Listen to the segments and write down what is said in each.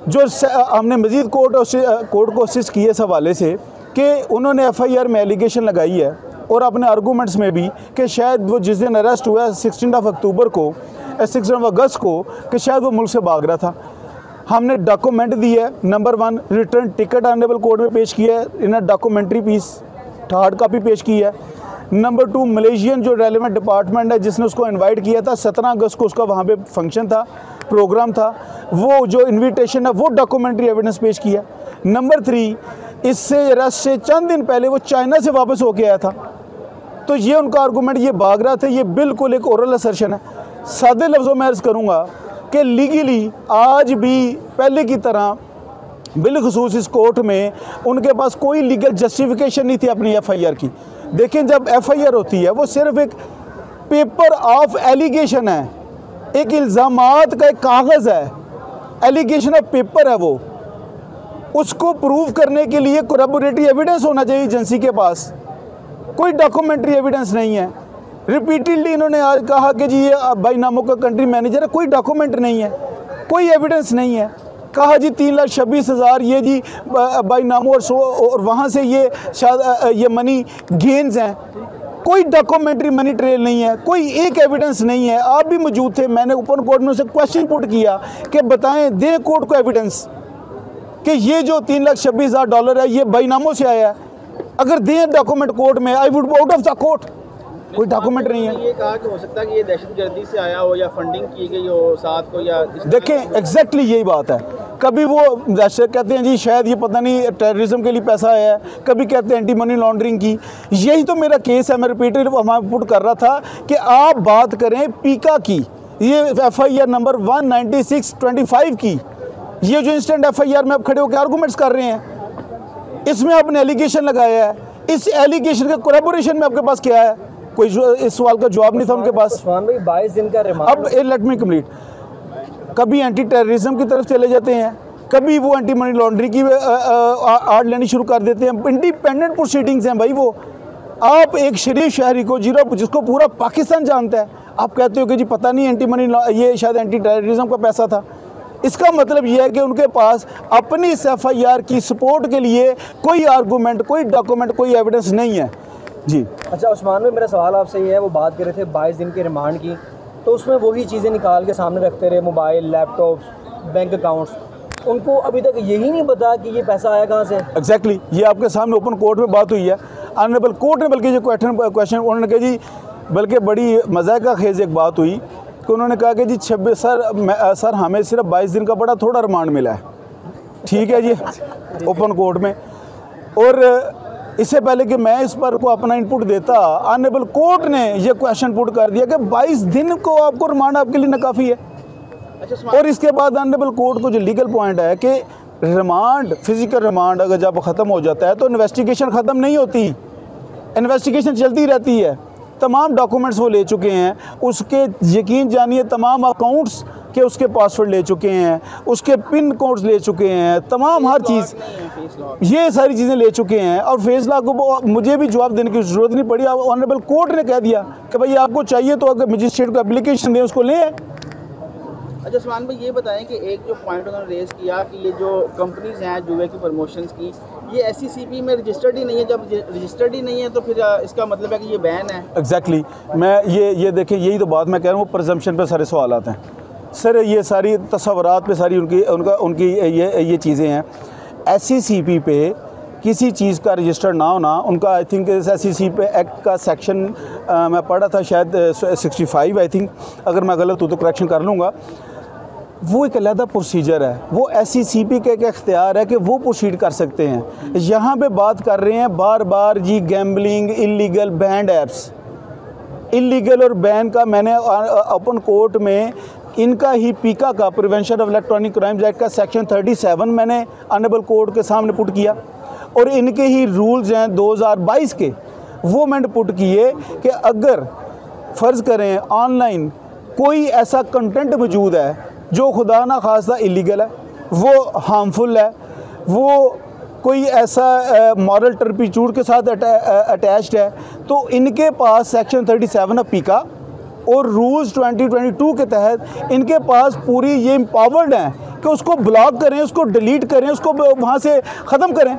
जो हमने मज़ीद कोर्ट को असिस्ट किए इस हवाले से कि उन्होंने FIR में एलिगेशन लगाई है और अपने आर्गूमेंट्स में भी कि शायद वो जिस दिन अरेस्ट हुआ 16 अक्टूबर को 16 अगस्त को कि शायद वो मुल्क से भाग रहा था। हमने डॉक्यूमेंट दी है, number 1 return ticket honourable court में पेश किया है, इन्हें डॉक्यूमेंट्री पीस हार्ड कॉपी पेश की है। नंबर 2 मलेशियन जो रेलिवेंट डिपार्टमेंट है जिसने उसको इनवाइट किया था 17 अगस्त को उसका वहाँ पे फंक्शन था, प्रोग्राम था, वो जो इनविटेशन है वो डॉक्यूमेंट्री एविडेंस पेश किया। नंबर 3 इससे अरेस्ट से चंद दिन पहले वो चाइना से वापस होके आया था, तो ये उनका आर्गूमेंट ये भाग रहा था, ये बिल्कुल एक ओरल असर्शन है। सादे लफ्ज़ों में अर्ज़ करूँगा कि लीगली आज भी पहले की तरह बिलखुसूस इस कोर्ट में उनके पास कोई लीगल जस्टिफिकेशन नहीं थी अपनी FIR की। देखें, जब FIR होती है वो सिर्फ एक पेपर ऑफ एलिगेशन है, एक इल्ज़ामात का एक कागज़ है, एलिगेशन ऑफ पेपर है। वो उसको प्रूव करने के लिए कोरैबोरेटरी एविडेंस होना चाहिए एजेंसी के पास, कोई डॉक्यूमेंट्री एविडेंस नहीं है। रिपीटेडली इन्होंने आज कहा कि जी ये बाईनामों का कंट्री मैनेजर है, कोई डॉक्यूमेंट नहीं है, कोई एविडेंस नहीं है। कहा जी 3,26,000 ये जी बाईनामों और वहाँ से ये मनी गेन्स हैं, कोई डॉक्यूमेंट्री मनी ट्रेल नहीं है, कोई एक एविडेंस नहीं है। आप भी मौजूद थे, मैंने ओपन कोर्ट में उसे क्वेश्चन पुट किया कि बताएं, दें कोर्ट को एविडेंस कि ये जो $3,26,000 है ये बाईनामों से आया है। अगर दें डॉक्यूमेंट कोर्ट में, I wood out of the court. कोई डॉक्यूमेंट नहीं है। ये कहा कि हो सकता है कि ये दहशतगर्दी से आया हो या फंडिंग की गई हो साथ को, या देखें एग्जैक्टली यही बात है। कभी वो दहशत कहते हैं जी शायद ये पता नहीं टेररिज्म के लिए पैसा आया है, कभी कहते हैं एंटी मनी लॉन्ड्रिंग की। यही तो मेरा केस है, मैं रिपीटेड वहाँ पुट कर रहा था कि आप बात करें पीका की, ये FIR नंबर 196/25 की, ये जो इंस्टेंट FIR में आप खड़े होकर आर्गूमेंट्स कर रहे हैं, इसमें आपने एलिगेशन लगाया है, इस एलिगेशन का कोलैबोरेशन में आपके पास क्या है? कोई इस सवाल का जवाब नहीं था उनके पास। उस्मान भाई 22 दिन का रिमांड। अब लेट मी कंप्लीट। कभी एंटी टेररिज्म की तरफ चले जाते हैं, कभी वो एंटी मनी लॉन्ड्रिंग की आड़ लेनी शुरू कर देते हैं। इंडिपेंडेंट प्रोसीडिंग्स हैं भाई वो। आप एक शरीफ शहरी को जिसको पूरा पाकिस्तान जानता है, आप कहते हो कि जी पता नहीं एंटी मनी ये शायद एंटी टेररिज्म का पैसा था। इसका मतलब ये है कि उनके पास अपनी इस FIR की सपोर्ट के लिए कोई आर्गूमेंट, कोई डॉक्यूमेंट, कोई एविडेंस नहीं है जी। अच्छा उस्मान भाई, मेरा सवाल आपसे ये है, वो बात कर रहे थे 22 दिन के रिमांड की, तो उसमें वही चीज़ें निकाल के सामने रखते रहे, मोबाइल, लैपटॉप, बैंक अकाउंट्स, उनको अभी तक यही नहीं पता कि ये पैसा आया कहाँ से। एग्जैक्टली ये आपके सामने ओपन कोर्ट में बात हुई है। ऑनरेबल कोर्ट ने बल्कि जो क्वेश्चन उन्होंने कहा जी, बल्कि बड़ी मज़ाक़ खेज़ एक बात हुई कि उन्होंने कहा कि जी 26 सर हमें सिर्फ 22 दिन का बड़ा थोड़ा रिमांड मिला है। ठीक है जी, ओपन कोर्ट में। और इससे पहले कि मैं इस पर को अपना इनपुट देता, ऑनरेबल कोर्ट ने ये क्वेश्चन पुट कर दिया कि 22 दिन को आपको रिमांड आपके लिए नाकाफ़ी है। और इसके बाद ऑनरेबल कोर्ट को जो लीगल पॉइंट है कि रिमांड, फिजिकल रिमांड अगर जब ख़त्म हो जाता है तो इन्वेस्टिगेशन ख़त्म नहीं होती, इन्वेस्टिगेशन चलती रहती है। तमाम डॉक्यूमेंट्स वो ले चुके हैं, उसके यकीन जानिए तमाम अकाउंट्स के उसके पासवर्ड ले चुके हैं, उसके पिन कोड्स ले चुके हैं, तमाम हर चीज़, ये सारी चीज़ें ले चुके हैं। और फेस लॉक को मुझे भी जवाब देने की ज़रूरत नहीं पड़ी। ऑनरेबल कोर्ट ने कह दिया कि भाई आपको चाहिए तो अगर मजिस्ट्रेट को एप्लीकेशन दें, उसको लें। अच्छा उस्मान भाई, ये बताएं कि एक जो पॉइंट उन्होंने रेज़ किया कि ये जो कंपनीज हैं जुए की प्रमोशंस की, ये SECP में रजिस्टर्ड ही नहीं है। जब रजिस्टर्ड ही नहीं है तो फिर इसका मतलब है कि ये बैन है। एग्जैक्टली मैं ये देखें, यही तो बात मैं कह रहा हूँ, प्रिजम्पशन पे सारे सवाल आते हैं सर। ये सारी तस्वुरात पे सारी उनकी ये चीज़ें हैं। SECP पे किसी चीज़ का रजिस्टर ना होना, उनका आई थिंक SECP पे एक्ट का सेक्शन मैं पढ़ा था शायद 65 आई थिंक, अगर मैं गलत हूँ तो करेक्शन कर लूँगा। वो एक अलग प्रोसीजर है, वो SECP का एक इख्तियार है कि वो प्रोसीड कर सकते हैं। यहाँ पे बात कर रहे हैं बार बार जी gambling, illegal banned apps, illegal और बैन का मैंने ओपन कोर्ट में इनका ही पीका का prevention of electronic crimes act का सेक्शन 37 मैंने ऑनरेबल कोर्ट के सामने पुट किया, और इनके ही रूल्स हैं 2022 के, वो मैंने पुट किए कि अगर फ़र्ज़ करें ऑनलाइन कोई ऐसा कंटेंट मौजूद है जो खुदा ना खास्ता इलीगल है, वो हार्मफुल है, वो कोई ऐसा मॉरल टर्पीट्यूड के साथ अटैच्ड है, तो इनके पास सेक्शन 37 ऑफ पीका और रूल्स 2022 के तहत इनके पास पूरी ये एम्पावर्ड हैं कि उसको ब्लॉक करें, उसको डिलीट करें, उसको वहाँ से ख़त्म करें।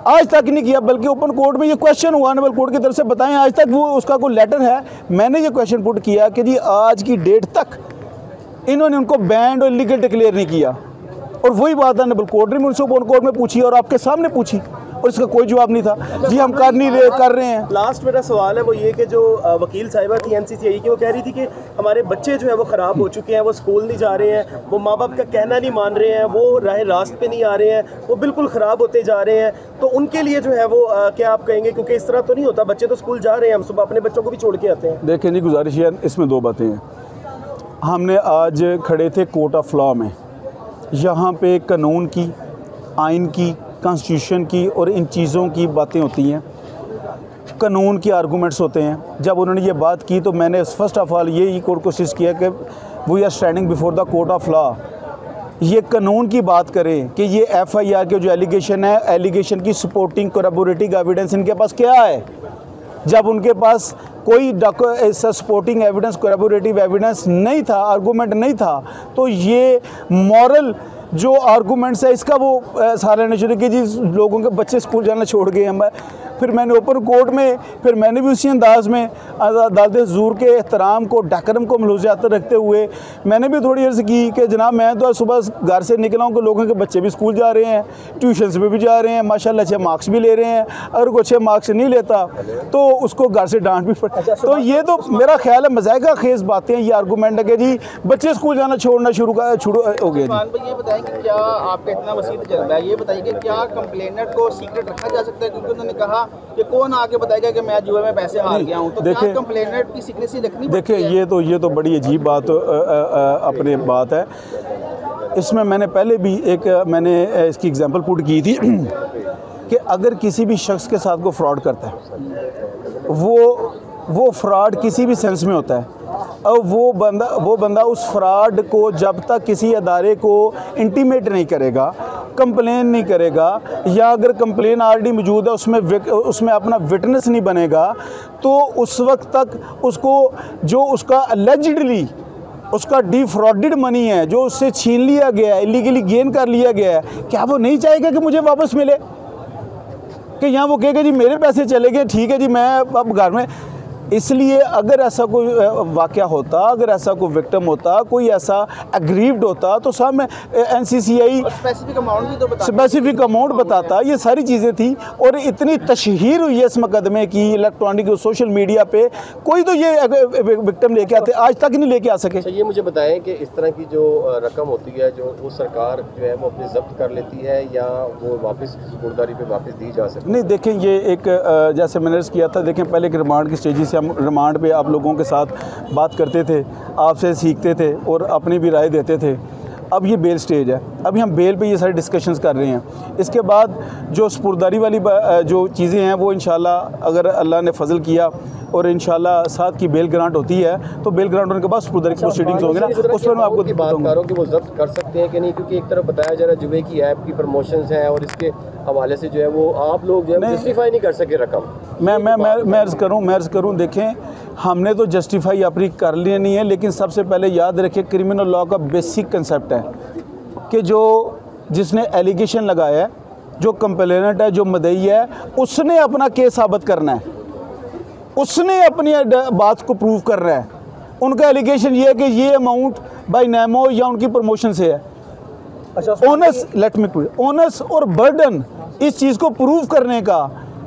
आज तक नहीं किया, बल्कि ओपन कोर्ट में ये क्वेश्चन हुआ ऑनरेबल कोर्ट की तरफ से, बताएं आज तक वो उसका कोई लेटर है? मैंने ये क्वेश्चन पुट किया कि जी आज की डेट तक इन्होंने उनको बैंड और इलीगल डिक्लेयर नहीं किया, और वही बात ऑनरेबल कोर्ट ने मुझसे ओपन कोर्ट में पूछी और आपके सामने पूछी, और इसका कोई जवाब नहीं था। जी हम कर नहीं रहे, कर रहे हैं। लास्ट मेरा सवाल है वो ये कि जो वकील साहिबा थी एनसीसीआई की, वो कह रही थी कि हमारे बच्चे जो है वो ख़राब हो चुके हैं, वो स्कूल नहीं जा रहे हैं, वो माँ बाप का कहना नहीं मान रहे हैं, वो राह रास्त पे नहीं आ रहे हैं, वो बिल्कुल ख़राब होते जा रहे हैं। तो उनके लिए जो है वो क्या आप कहेंगे? क्योंकि इस तरह तो नहीं होता, बच्चे तो स्कूल जा रहे हैं, हम सुबह अपने बच्चों को भी छोड़ के आते हैं। देखें जी, गुजारिश है, इसमें दो बातें हैं। हमने आज खड़े थे कोर्ट ऑफ लॉ में, यहाँ पे कानून की, आइन की, कॉन्स्टिट्यूशन की और इन चीज़ों की बातें होती हैं, कानून के आर्गूमेंट्स होते हैं। जब उन्होंने ये बात की तो मैंने फर्स्ट ऑफ ऑल ये कोर्ट कोशिश किया कि we are standing before the court of law, ये कानून की बात करें कि ये एफआईआर के जो एलिगेशन है, एलिगेशन की सपोर्टिंग कोरैबोरेटिव एविडेंस इनके पास क्या है। जब उनके पास कोई सपोर्टिंग एविडेंस, कोरैबोरेटिव एविडेंस नहीं था, आर्गूमेंट नहीं था, तो ये मॉरल जो आर्गूमेंट्स है इसका वो सहारा लेना शुरू कि जी लोगों के बच्चे स्कूल जाना छोड़ गए हैं। फिर मैंने ओपन कोर्ट में, फिर मैंने भी उसी अंदाज में अदालत ज़ूर के एहतराम को, डकरम को मलूज़ात रखते हुए मैंने भी थोड़ी अर्ज़ की कि जनाब मैं तो सुबह घर से निकला हूँ कि लोगों के बच्चे भी स्कूल जा रहे हैं, ट्यूशन्स पे भी जा रहे हैं, माशाल्लाह अच्छे मार्क्स भी ले रहे हैं, अगर कोई अच्छे मार्क्स नहीं लेता तो उसको घर से डांट भी पड़ती। तो ये तो मेरा ख्याल है मज़ाक़ा खेज़ बातें हैं, ये आर्गूमेंट है कि जी बच्चे स्कूल जाना छोड़ना शुरू हो गए। ये बताएं कि क्या आपका इतना वसीयत चल रहा है, ये बताइए कि क्या कंप्लेनेंट को सीक्रेट रखा जा सकता है? क्योंकि उन्होंने कहा कि कौन आके बताएगा कि मैं जुए में पैसे हार गया हूँ, तो क्या कंप्लेनेंट की सीक्रेसी रखनी पड़ती है? देखिए ये तो बड़ी अजीब बात अपनी बात है। इसमें मैंने पहले भी मैंने इसकी एग्जांपल पुट की थी कि अगर किसी भी शख्स के साथ को फ्रॉड करता है, वो फ्रॉड किसी भी सेंस में होता है, और वो बंदा उस फ्रॉड को जब तक किसी अदारे को इंटीमेट नहीं करेगा, कंप्लेन नहीं करेगा, या अगर कंप्लेन ऑलरेडी मौजूद है उसमें अपना विटनेस नहीं बनेगा, तो उस वक्त तक उसको जो उसका अलेजिडली उसका डिफ्रॉडेड मनी है, जो उससे छीन लिया गया है, इलीगली गेन कर लिया गया है, क्या वो नहीं चाहेगा कि मुझे वापस मिले? कि यहाँ वो कहेगा जी मेरे पैसे चले गए, ठीक है जी मैं अब घर में। इसलिए अगर ऐसा कोई वाक़या होता, अगर ऐसा कोई विक्टिम होता, कोई ऐसा एग्रीव्ड होता, तो साहब एनसीसीआई स्पेसिफिक अमाउंट बताता। ये सारी चीज़ें थी, और इतनी तशहीर हुई है इस मुकदमे की इलेक्ट्रॉनिक और सोशल मीडिया पे, कोई तो ये विक्टिम लेके आते, आज तक नहीं लेके आ सके। अच्छा, ये मुझे बताएं कि इस तरह की जो रकम होती है जो वो सरकार जो है वो अपनी जब्त कर लेती है, या वो वापस सुपुर्दारी पे वापस दी जा सकती है? नहीं, देखें ये एक जैसे मैंने किया था, देखें पहले एक रिमांड की स्टेज से हम रिमांड पे आप लोगों के साथ बात करते थे, आपसे सीखते थे और अपनी भी राय देते थे। अब ये बेल स्टेज है, अभी हम बेल पे ये सारे डिस्कशंस कर रहे हैं। इसके बाद जो सुपुर्दारी वाली जो चीज़ें हैं वो इंशाल्लाह अगर अल्लाह ने फजल किया और इंशाल्लाह साथ की बेल ग्रांट होती है, तो बेल ग्रांट होने के बाद सुपुर्दारी की प्रोसीडिंग्स होंगे ना, उस पर मैं आपको बात करूँ कि वो जब्त कर सकते हैं कि नहीं, क्योंकि एक तरफ बताया जा रहा है जुए की ऐप की प्रमोशंस हैं और इसके हवाले से जो है वो आप लोग जो है जस्टिफाई नहीं कर सके रकम। मैं अर्ज़ करूँ, देखें हमने तो जस्टिफाई अपनी कर लेनी है, लेकिन सबसे पहले याद रखें क्रिमिनल लॉ का बेसिक कंसेप्ट है कि जिसने एलिगेशन लगाया है, जो कंप्लेनेंट है, जो मदई है, उसने अपना केस साबित करना है, उसने अपनी बात को प्रूव करना है। उनका एलिगेशन ये है कि ये अमाउंट बाय नेमो या उनकी प्रमोशन से है। ओनस और बर्डन इस चीज़ को प्रूव करने का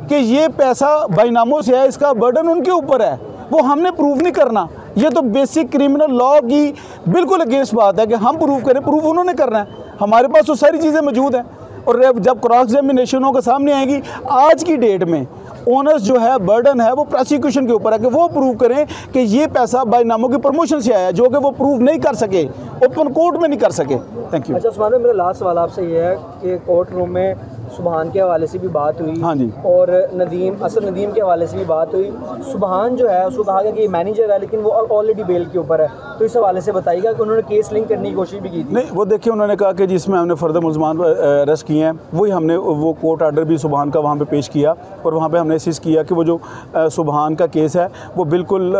कि ये पैसा बायनामों से है, इसका बर्डन उनके ऊपर है, वो हमने प्रूव नहीं करना। ये तो बेसिक क्रिमिनल लॉ की बिल्कुल अगेंस्ट बात है कि हम प्रूव करें, प्रूव उन्होंने करना है। हमारे पास तो सारी चीज़ें मौजूद हैं, और जब क्रॉस एग्जामिनेशनों के सामने आएंगी, आज की डेट में ओनर्स जो है, बर्डन है, वो प्रोसिक्यूशन के ऊपर है कि वो प्रूव करें कि ये पैसा बायनामों की प्रमोशन से आया, जो कि वो प्रूव नहीं कर सके, ओपन कोर्ट में नहीं कर सके। Thank you. अच्छा उस्मान भाई, मेरा लास्ट सवाल आपसे ये है कि कोर्ट रूम में सुबहान के हवाले से भी बात हुई। हाँ जी। और असद नदीम के हवाले से भी बात हुई। सुबहान जो है उसको कहा गया कि मैनेजर है लेकिन वो ऑलरेडी बेल के ऊपर है, तो इस हवाले से बताइएगा कि उन्होंने केस लिंक करने की कोशिश भी की थी। नहीं, वो देखिए उन्होंने कहा कि जिसमें हमने फर्दर मुलजमान अरेस्ट किए हैं वही हमने वो कोर्ट आर्डर भी सुबहान का वहाँ पे पेश किया और वहाँ पे हमने इंसिस्ट किया कि वो जो सुबहान का केस है वो बिल्कुल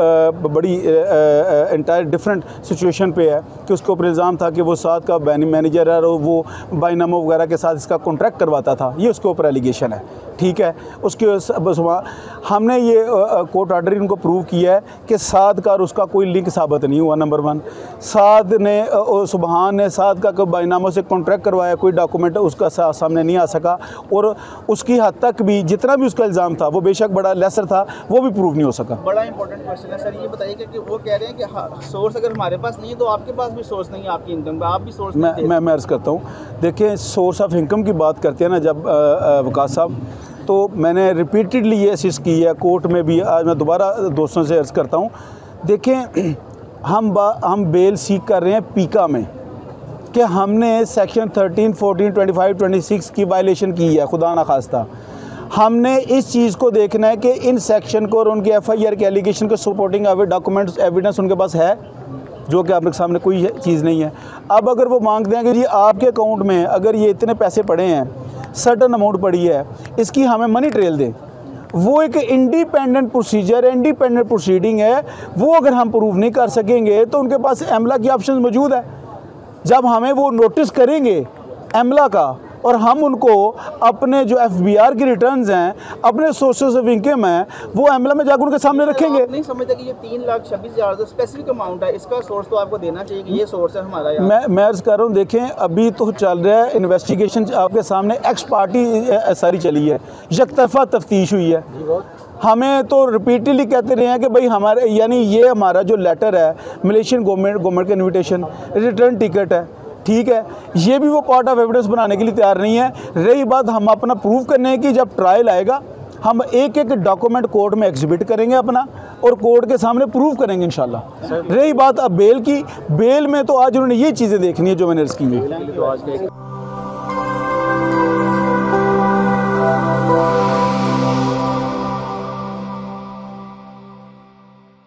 बड़ी इंटायर डिफरेंट सिचुएशन पे है कि उसके ऊपर इल्ज़ाम था कि वो साथ का मैनेजर है और वो बाइनामो वगैरह के साथ इसका कॉन्ट्रैक्ट करवाता था, ये उसके ऊपर एलिगेशन है। ठीक है, उसके हमने ये कोर्ट आर्डर इनको प्रूव किया है कि साद का और उसका कोई लिंक साबित नहीं हुआ। नंबर 1, साद ने सुबहान ने साद का कोई बाइनामो से कॉन्ट्रैक्ट करवाया, कोई डॉक्यूमेंट उसका सामने नहीं आ सका और उसकी हद तक भी जितना भी उसका इल्ज़ाम था वो बेशक बड़ा लेसर था, वो भी प्रूव नहीं हो सका। बड़ा इंपॉर्टेंट क्वेश्चन है सर, ये बताइएगा कि वो कह रहे हैं कि सोर्स अगर हमारे पास नहीं है तो आपके पास भी सोर्स नहीं है आपकी इनकम का, आप भी सोर्स मैं अर्ज़ करता हूँ। देखिए, सोर्स ऑफ इनकम की बात करते हैं ना जब वकास साहब, तो मैंने रिपीटेडली ये असिस्ट की है कोर्ट में भी, आज मैं दोबारा दोस्तों से अर्ज़ करता हूँ। देखें, हम बेल सीख कर रहे हैं पीका में कि हमने सेक्शन 13, 14, 25, 26 की वायलेशन की है, खुदा ना खास्ता। हमने इस चीज़ को देखना है कि इन सेक्शन को और उनके FIR के एलिगेशन को सपोर्टिंग डॉक्यूमेंट्स एविडेंस उनके पास है, जो कि आपके सामने कोई चीज़ नहीं है। अब अगर वो मांगते हैं कि जी आपके अकाउंट में अगर ये इतने पैसे पड़े हैं, सर्टन अमाउंट पड़ी है, इसकी हमें मनी ट्रेल दें, वो एक इंडिपेंडेंट प्रोसीजर है, इंडिपेंडेंट प्रोसीडिंग है। वो अगर हम प्रूव नहीं कर सकेंगे तो उनके पास एमला की ऑप्शन मौजूद है। जब हमें वो नोटिस करेंगे एमला का और हम उनको अपने जो FBR की रिटर्न्स हैं, अपने सोर्सेज ऑफ इनकम हैं, वो एमला में जाकर उनके सामने रखेंगे। आप नहीं समझते कि ये 3,26,000 जो स्पेसिफिक अमाउंट है, इसका सोर्स तो आपको देना चाहिए कि ये सोर्स है हमारा यार। मैं अर्ज़ कर रहा हूँ, देखें अभी तो चल रहा है इन्वेस्टिगेशन, आपके सामने एक्स पार्टी सारी चली है, यकतरफा तफ्तीश हुई है। हमें तो रिपीटली कहते रहे हैं कि भाई हमारे यानी ये हमारा जो लेटर है मलेशियन गवर्नमेंट का इन्विटेशन रिटर्न टिकट है, ठीक है, ये भी वो पार्ट ऑफ एविडेंस बनाने के लिए तैयार नहीं है। रही बात हम अपना प्रूव करने की, जब ट्रायल आएगा हम एक एक डॉक्यूमेंट कोर्ट में एग्जिबिट करेंगे अपना और कोर्ट के सामने प्रूव करेंगे इंशाल्लाह। रही बात अब बेल की, बेल में तो आज उन्होंने ये चीज़ें देखनी है जो मैंने अर्ज़ की है।